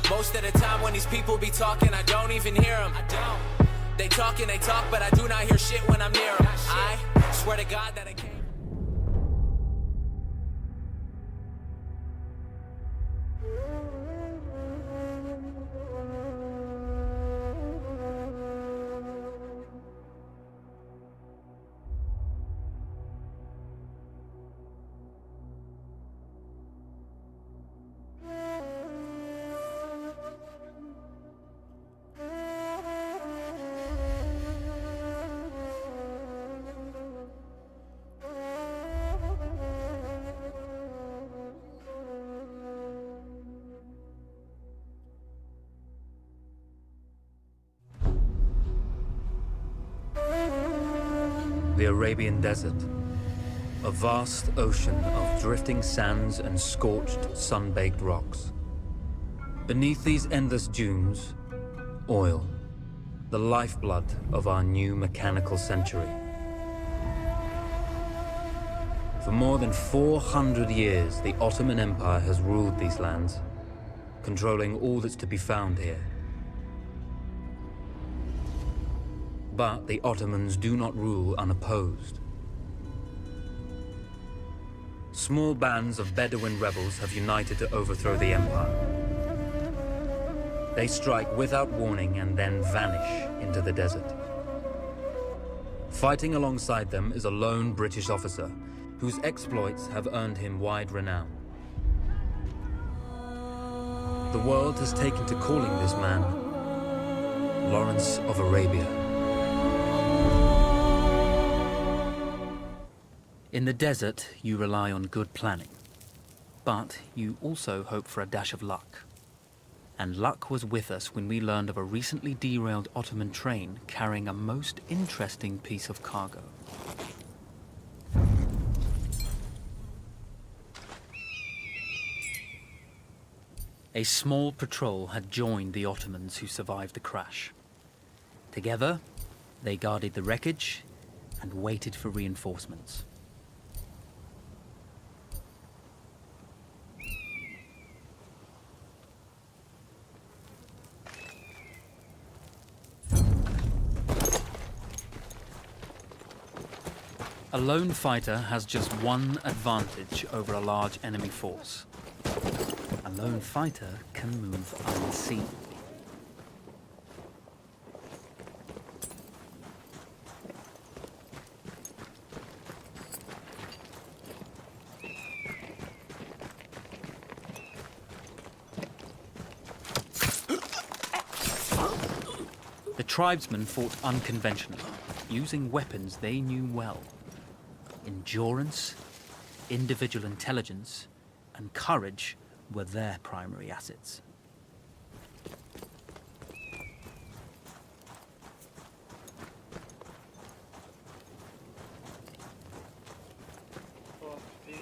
Most of the time when these people be talking, I don't even hear them. They talk and they talk, but I do not hear shit when I'm near them. I swear to God that I can't. The Arabian Desert, a vast ocean of drifting sands and scorched, sun-baked rocks. Beneath these endless dunes, oil, the lifeblood of our new mechanical century. For more than 400 years, the Ottoman Empire has ruled these lands, controlling all that's to be found here. But the Ottomans do not rule unopposed. Small bands of Bedouin rebels have united to overthrow the empire. They strike without warning and then vanish into the desert. Fighting alongside them is a lone British officer whose exploits have earned him wide renown. The world has taken to calling this man Lawrence of Arabia. In the desert, you rely on good planning, but you also hope for a dash of luck. And luck was with us when we learned of a recently derailed Ottoman train carrying a most interesting piece of cargo. A small patrol had joined the Ottomans who survived the crash. Together, they guarded the wreckage and waited for reinforcements. A lone fighter has just one advantage over a large enemy force. A lone fighter can move unseen. The tribesmen fought unconventionally, using weapons they knew well. Endurance, individual intelligence, and courage were their primary assets.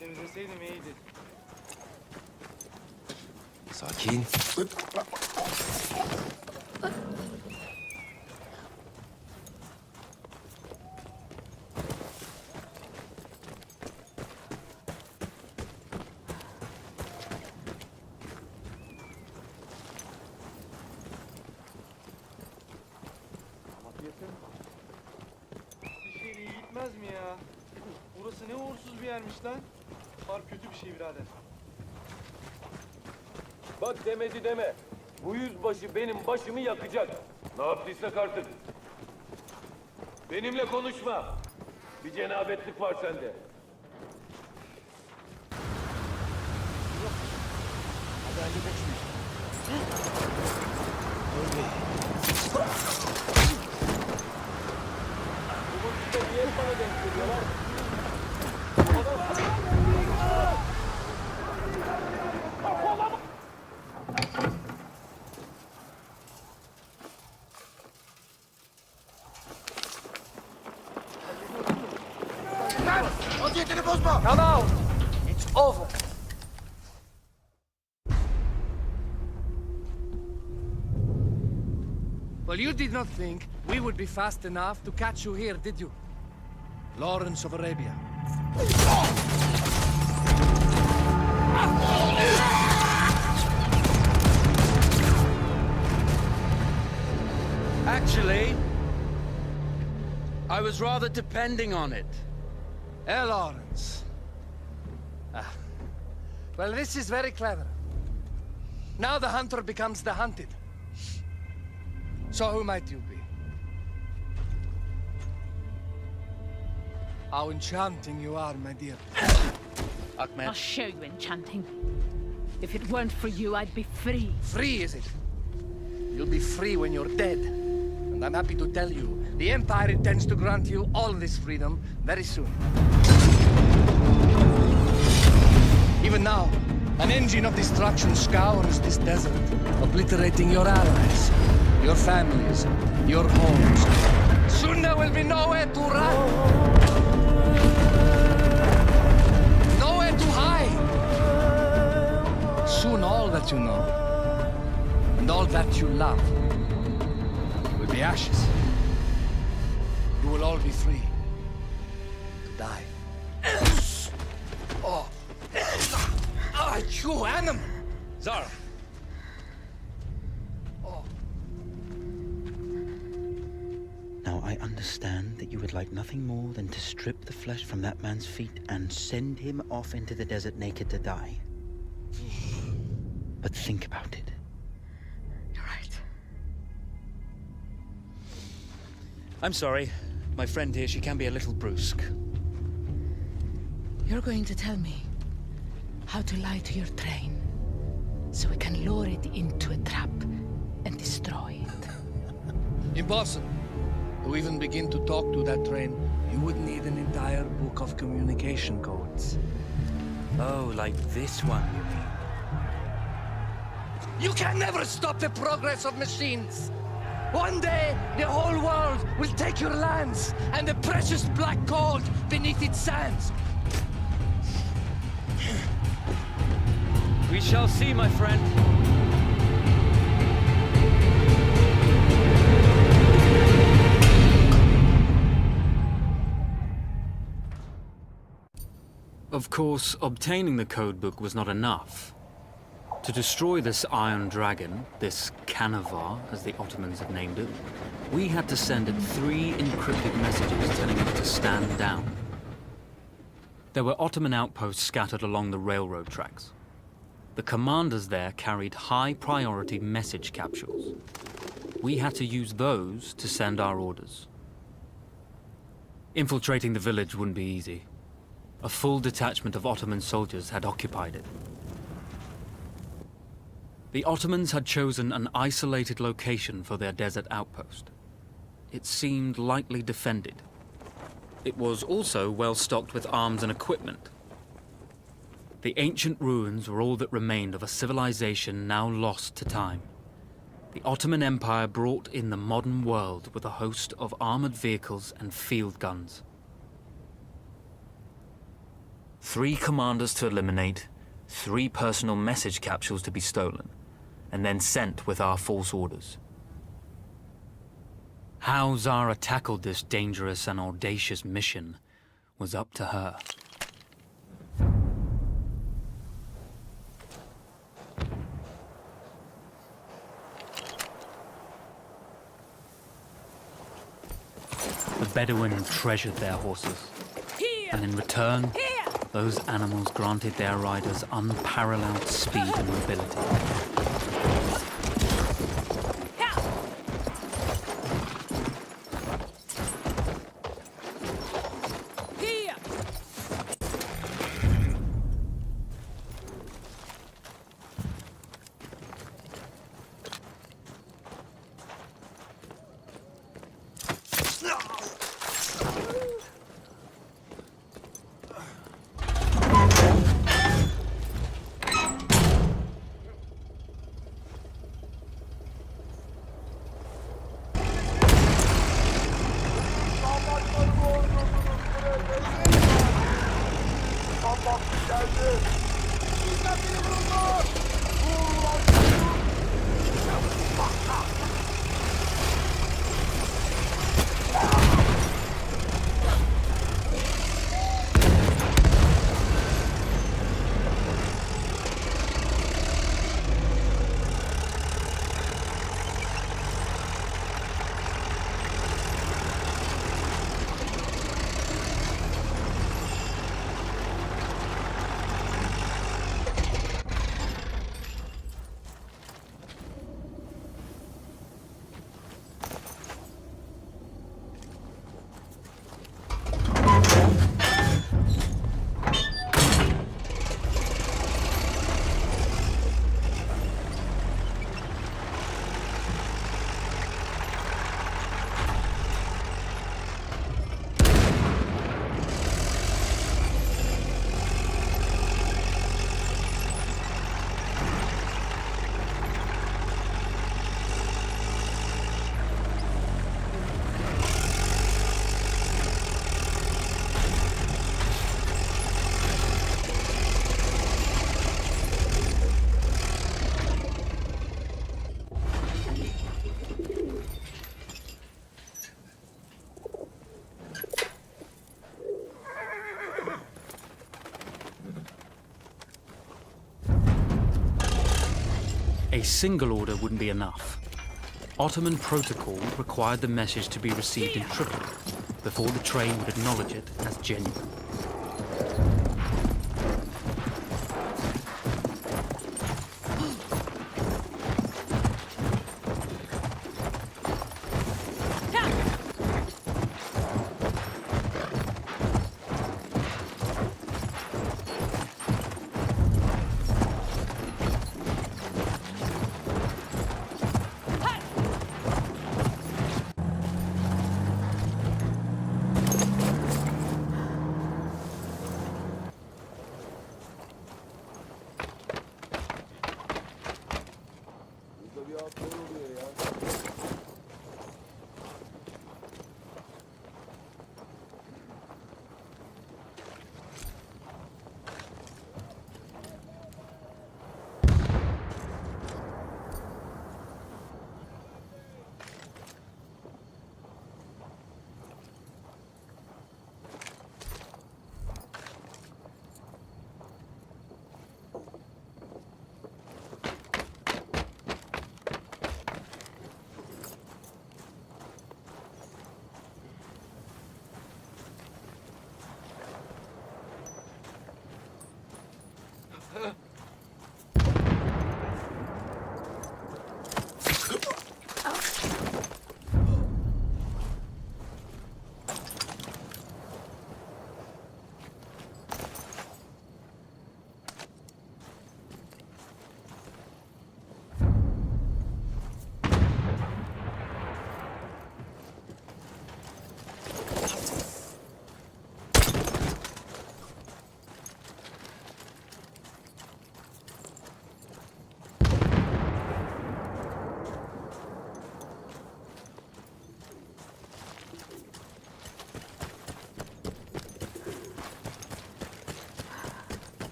Temizleseydim iyiydi. Sakin. Bir şeyle iyi gitmez mi ya? Burası ne uğursuz bir yermiş lan. Harp kötü bir şey birader. Bak demedi deme. Bu yüzbaşı benim başımı yakacak. Ne yaptıysak artık. Benimle konuşma. Bir cenabetlik var sende. Hadi halledek şu işi. Bu işte niye bana denk geliyorlar? Vaziyetini bozma! Come out! It's over. Well, you did not think we would be fast enough to catch you here, did you? Lawrence of Arabia. was rather depending on it. Lawrence. Well, this is very clever. Now the hunter becomes the hunted. So who might you be? How enchanting you are, my dear. Ahmed. I'll show you enchanting. If it weren't for you, I'd be free. Free, is it? You'll be free when you're dead. And I'm happy to tell you, the Empire intends to grant you all this freedom very soon. Even now, an engine of destruction scours this desert, obliterating your allies, your families, your homes. Soon there will be nowhere to run. Nowhere to hide. Soon all that you know, and all that you love, will be ashes. You will all be free to die. Oh. Ah, you animal! Zara! Now I understand that you would like nothing more than to strip the flesh from that man's feet and send him off into the desert naked to die. But think about it. You're right. I'm sorry. My friend here, she can be a little brusque. You're going to tell me how to lie to your train, so we can lure it into a trap and destroy it. Impossible. To even begin to talk to that train, you would need an entire book of communication codes. Oh, like this one, you mean? You can never stop the progress of machines! One day, the whole world will take your lands and the precious black gold beneath its sands. We shall see, my friend. Of course, obtaining the codebook was not enough. To destroy this Iron Dragon, this Canavar, as the Ottomans have named it, we had to send it 3 encrypted messages telling it to stand down. There were Ottoman outposts scattered along the railroad tracks. The commanders there carried high-priority message capsules. We had to use those to send our orders. Infiltrating the village wouldn't be easy. A full detachment of Ottoman soldiers had occupied it. The Ottomans had chosen an isolated location for their desert outpost. It seemed lightly defended. It was also well stocked with arms and equipment. The ancient ruins were all that remained of a civilization now lost to time. The Ottoman Empire brought in the modern world with a host of armored vehicles and field guns. 3 commanders to eliminate, 3 personal message capsules to be stolen, and then sent with our false orders. How Zara tackled this dangerous and audacious mission was up to her. The Bedouin treasured their horses, and in return, those animals granted their riders unparalleled speed and mobility. A single order wouldn't be enough. Ottoman protocol required the message to be received in Tripoli before the train would acknowledge it as genuine.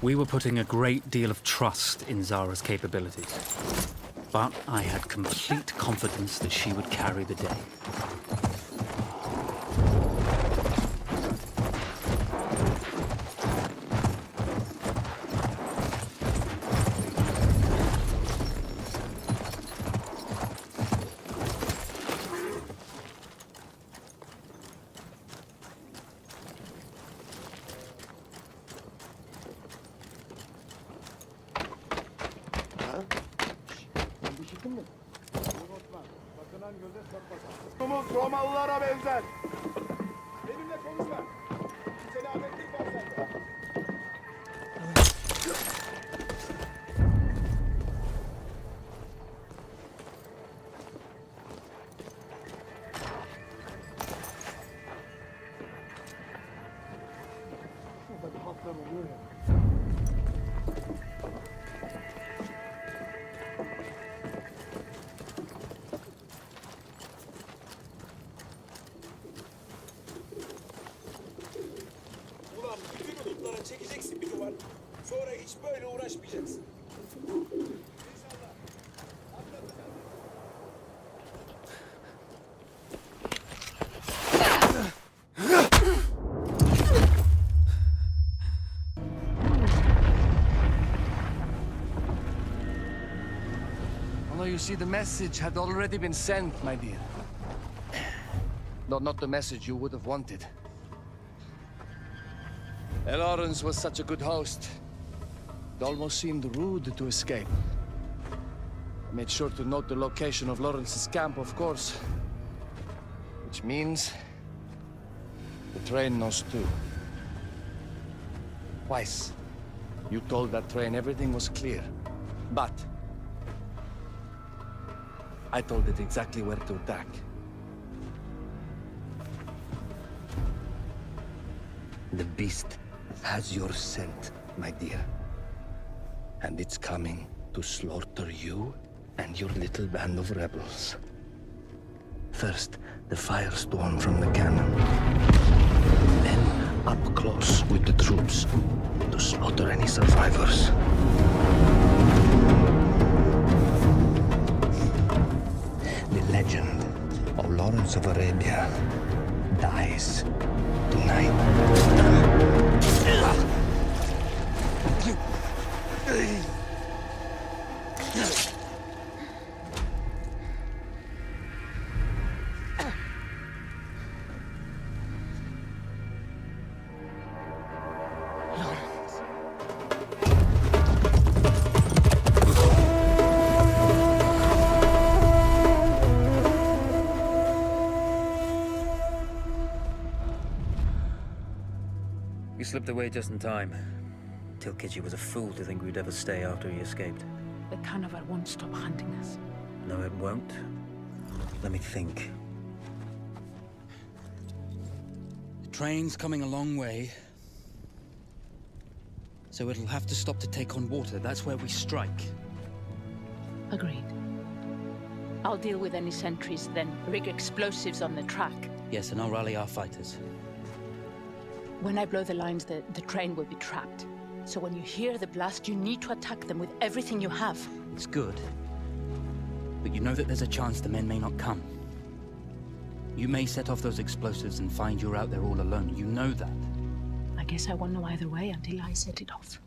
We were putting a great deal of trust in Zara's capabilities, but I had complete confidence that she would carry the day. Romalılara benzer. Benimle konuşma. Selametlik var sende. Şurada bir hatlar oluyor ya. Çekeceksin bir duvar. Sonra hiç böyle uğraşmayacaksın. Although you see, the message had already been sent, my dear. Though not the message you would have wanted. Lawrence was such a good host. It almost seemed rude to escape. I made sure to note the location of Lawrence's camp, of course. Which means the train knows too. Twice, you told that train everything was clear. But I told it exactly where to attack. The beast has your scent, my dear. And it's coming to slaughter you and your little band of rebels. First, the firestorm from the cannon. Then, up close with the troops to slaughter any survivors. The legend of Lawrence of Arabia dies tonight. You slipped away just in time. Tilkitchi was a fool to think we'd ever stay after he escaped. The Carnival won't stop hunting us. No, it won't. Let me think. The train's coming a long way. So it'll have to stop to take on water. That's where we strike. Agreed. I'll deal with any sentries, then rig explosives on the track. Yes, and I'll rally our fighters. When I blow the lines, the train will be trapped. So when you hear the blast, you need to attack them with everything you have. It's good. But you know that there's a chance the men may not come. You may set off those explosives and find you're out there all alone. You know that. I guess I won't know either way until I set it off.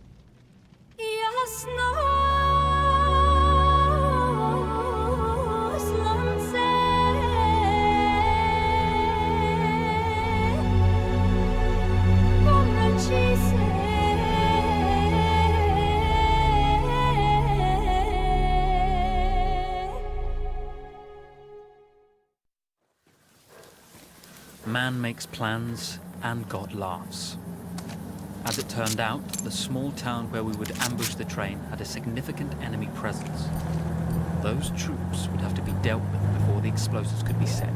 Man makes plans, and God laughs. As it turned out, the small town where we would ambush the train had a significant enemy presence. Those troops would have to be dealt with before the explosives could be set.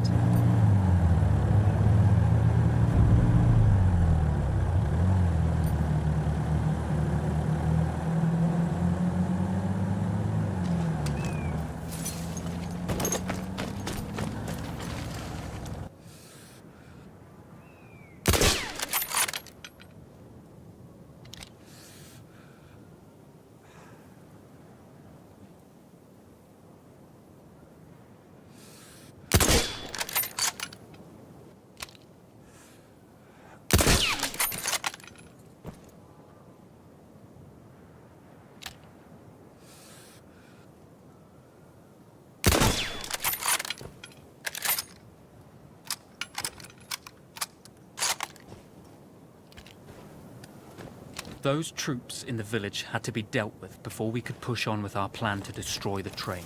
Those troops in the village had to be dealt with before we could push on with our plan to destroy the train.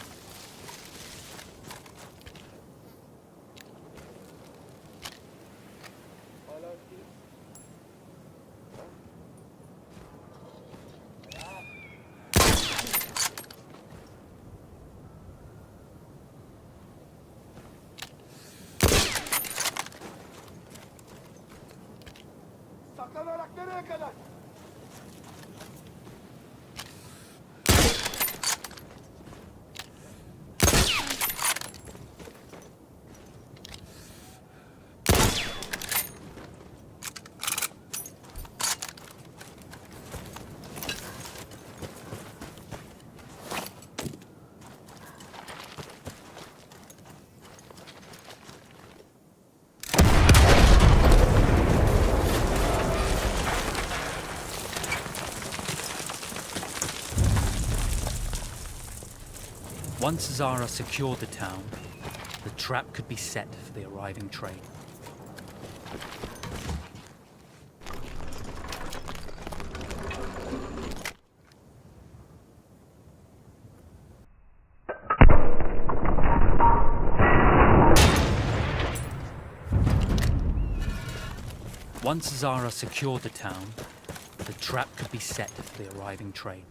Saklanarak nereye kadar? Once Zara secured the town, the trap could be set for the arriving train. Once Zara secured the town, the trap could be set for the arriving train.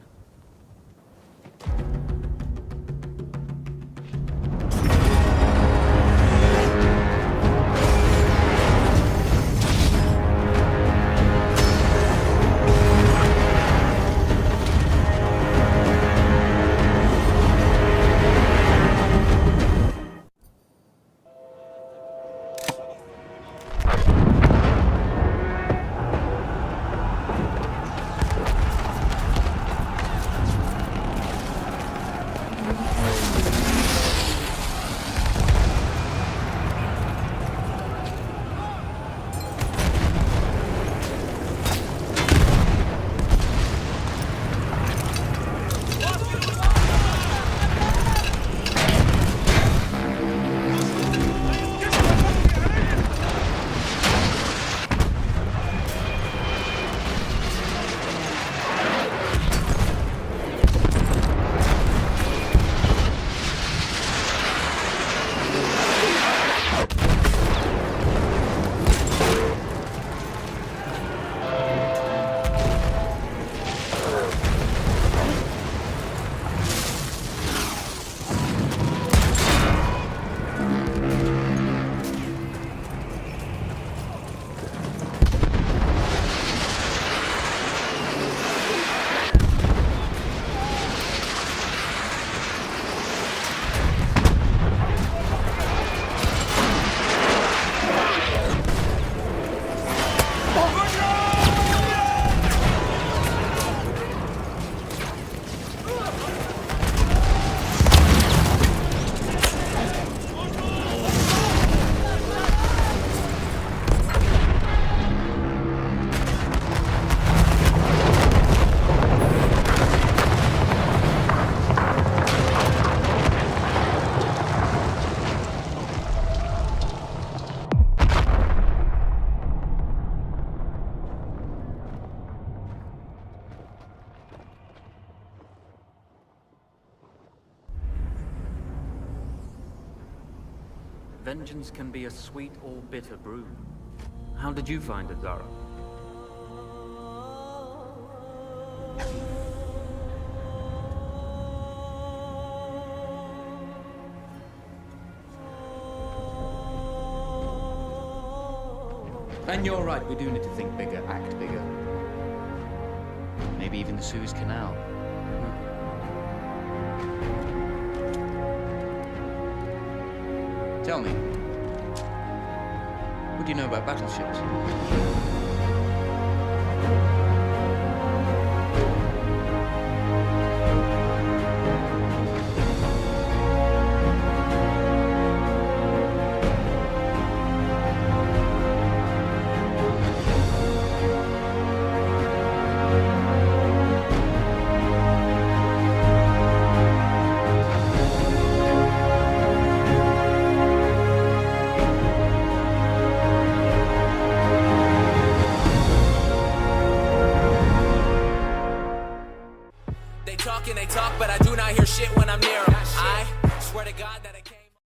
Vengeance can be a sweet or bitter brew. How did you find it, Zara? And you're right, we do need to think bigger, act bigger. Maybe even the Suez Canal. Tell me, what do you know about battleships? They talk, but I do not hear shit when I'm near 'em. I swear to God that I can't.